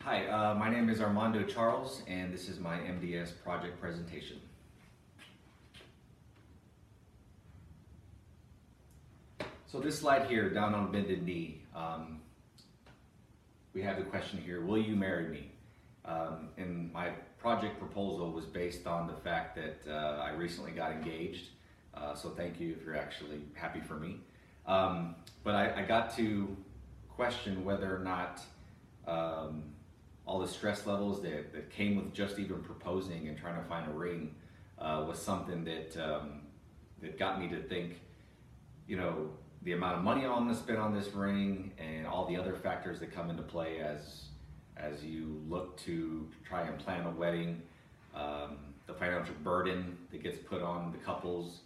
Hi, my name is Armando Charles, and this is my MDS Project Presentation. So this slide here, down on bended knee, we have the question here, will you marry me? And my project proposal was based on the fact that I recently got engaged, so thank you if you're actually happy for me. But I got to question whether or not all the stress levels that came with just even proposing and trying to find a ring was something that got me to think, you know, the amount of money I'm going to spend on this ring and all the other factors that come into play as you look to try and plan a wedding, the financial burden that gets put on the couples.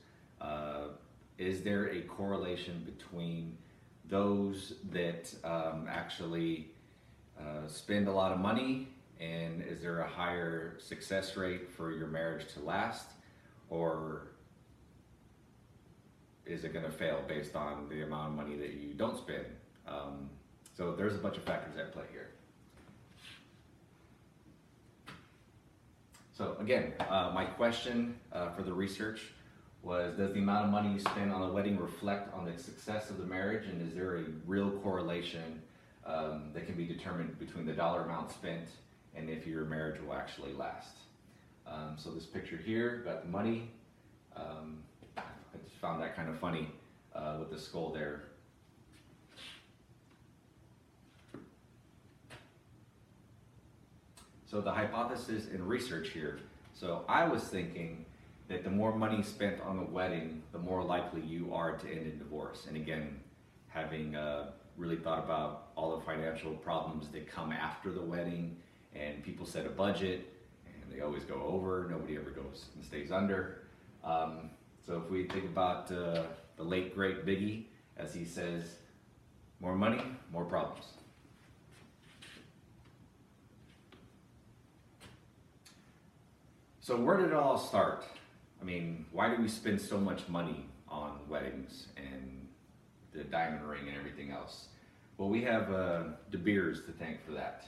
Is there a correlation between those that actually spend a lot of money, and is there a higher success rate for your marriage to last, or is it going to fail based on the amount of money that you don't spend? So there's a bunch of factors at play here. So again, my question for the research was, does the amount of money you spend on a wedding reflect on the success of the marriage, and is there a real correlation that can be determined between the dollar amount spent and if your marriage will actually last? So this picture here, got the money. I just found that kind of funny with the skull there. So the hypothesis in research here. So I was thinking that the more money spent on the wedding, the more likely you are to end in divorce. And again, having really thought about all the financial problems that come after the wedding, and people set a budget and they always go over, nobody ever goes and stays under. So if we think about the late great Biggie, as he says, more money, more problems. So where did it all start? I mean, why do we spend so much money on weddings and the diamond ring and everything else? Well, we have De Beers to thank for that.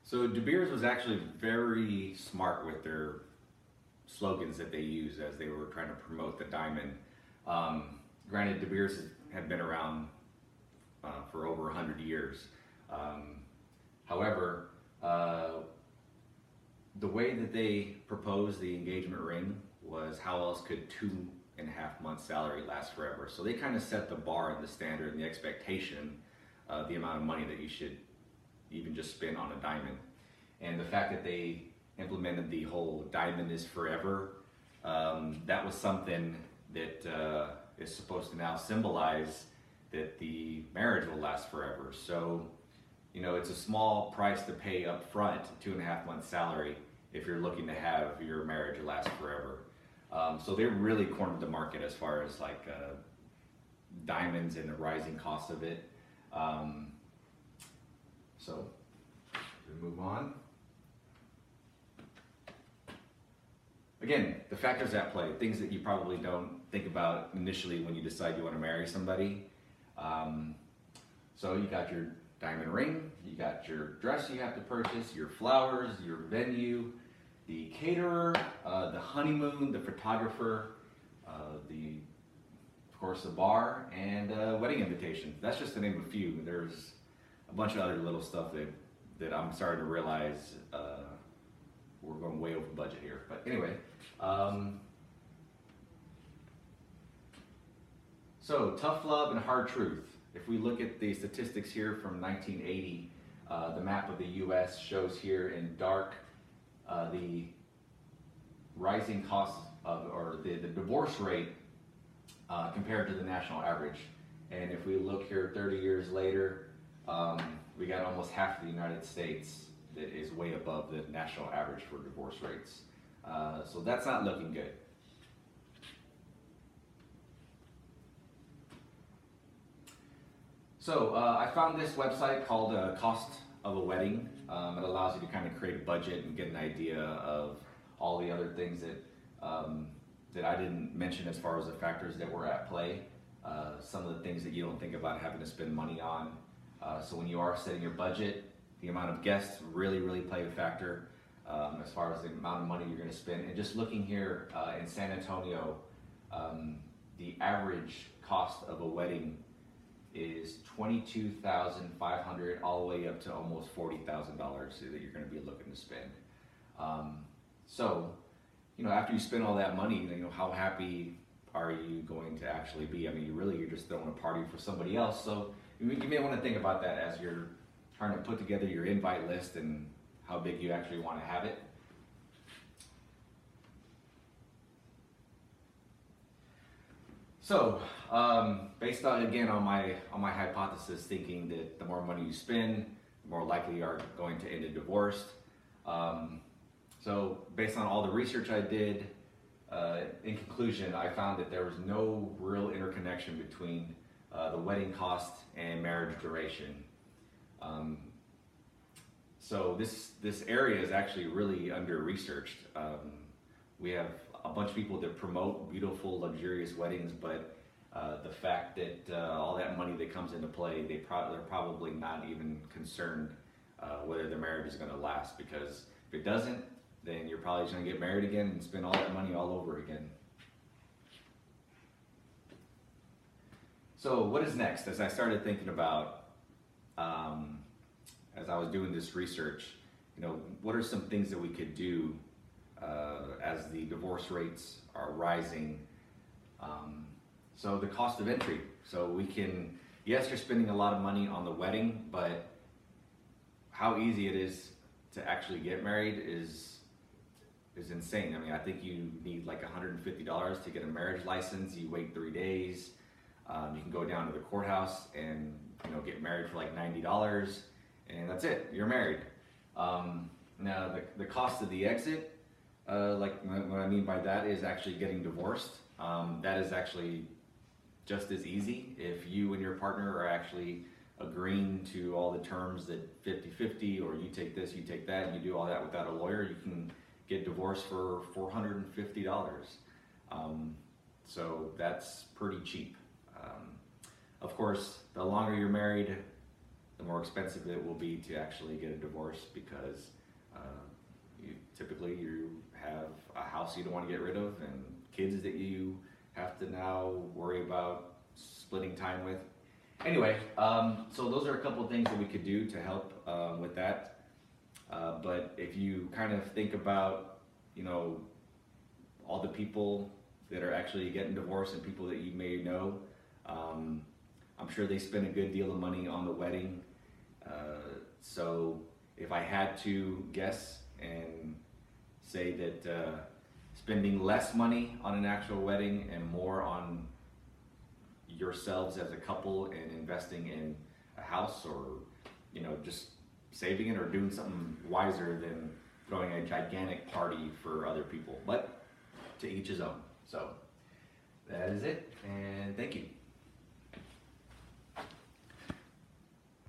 So De Beers was actually very smart with their slogans that they used as they were trying to promote the diamond. Granted, De Beers had been around for over 100 years. However, the way that they proposed the engagement ring was, how else could 2.5 months salary last forever? So they kind of set the bar and the standard and the expectation of the amount of money that you should even just spend on a diamond. And the fact that they implemented the whole diamond is forever, that was something that is supposed to now symbolize that the marriage will last forever. So, you know, it's a small price to pay up front, 2.5 months salary, if you're looking to have your marriage last forever. So they really cornered the market as far as like diamonds and the rising cost of it. So we move on. Again, the factors at play, things that you probably don't think about initially when you decide you want to marry somebody. So you got your diamond ring, you got your dress you have to purchase, your flowers, your venue, the caterer, the honeymoon, the photographer, of course the bar, and wedding invitations. That's just to name a few. There's a bunch of other little stuff that I'm starting to realize we're going way over budget here. But anyway, so tough love and hard truth. If we look at the statistics here from 1980, the map of the US shows here in dark the rising costs of, or the divorce rate compared to the national average. And if we look here 30 years later, we got almost half of the United States that is way above the national average for divorce rates. So that's not looking good. So I found this website called Cost of a Wedding. It allows you to kind of create a budget and get an idea of all the other things that I didn't mention as far as the factors that were at play. Some of the things that you don't think about having to spend money on. So when you are setting your budget, the amount of guests really play a factor as far as the amount of money you're going to spend. And just looking here in San Antonio, the average cost of a wedding is $22,500 all the way up to almost $40,000 that you're going to be looking to spend. So, you know, after you spend all that money, you know, how happy are you going to actually be? I mean, you're just throwing a party for somebody else. So you may want to think about that as you're trying to put together your invite list and how big you actually want to have it. So, based on, again, on my hypothesis, thinking that the more money you spend, the more likely you are going to end in divorce. So, based on all the research I did, in conclusion, I found that there was no real interconnection between the wedding cost and marriage duration. So this area is actually really under-researched. We have a bunch of people that promote beautiful, luxurious weddings, but the fact that all that money that comes into play, they're probably not even concerned whether the marriage is going to last, because if it doesn't, then you're probably just going to get married again and spend all that money all over again. So what is next? As I started thinking about, as I was doing this research, you know, what are some things that we could do as the divorce rates are rising? So the cost of entry. So we can, yes, you're spending a lot of money on the wedding, but how easy it is to actually get married is insane. I mean, I think you need like $150 to get a marriage license. You wait 3 days. You can go down to the courthouse and, you know, get married for like $90, and that's it. You're married. Now the cost of the exit, like what I mean by that is actually getting divorced. That is actually just as easy if you and your partner are actually agreeing to all the terms that 50-50, or you take this, you take that, and you do all that without a lawyer. You can get divorced for $450. So that's pretty cheap. Of course, the longer you're married, the more expensive it will be to actually get a divorce, because typically you have a house you don't want to get rid of and kids that you have to now worry about splitting time with. Anyway, so those are a couple of things that we could do to help with that. But if you kind of think about, you know, all the people that are actually getting divorced and people that you may know, I'm sure they spend a good deal of money on the wedding. So if I had to guess and say that spending less money on an actual wedding and more on yourselves as a couple and investing in a house, or, you know, just saving it or doing something wiser than throwing a gigantic party for other people. But to each his own. So that is it, and thank you.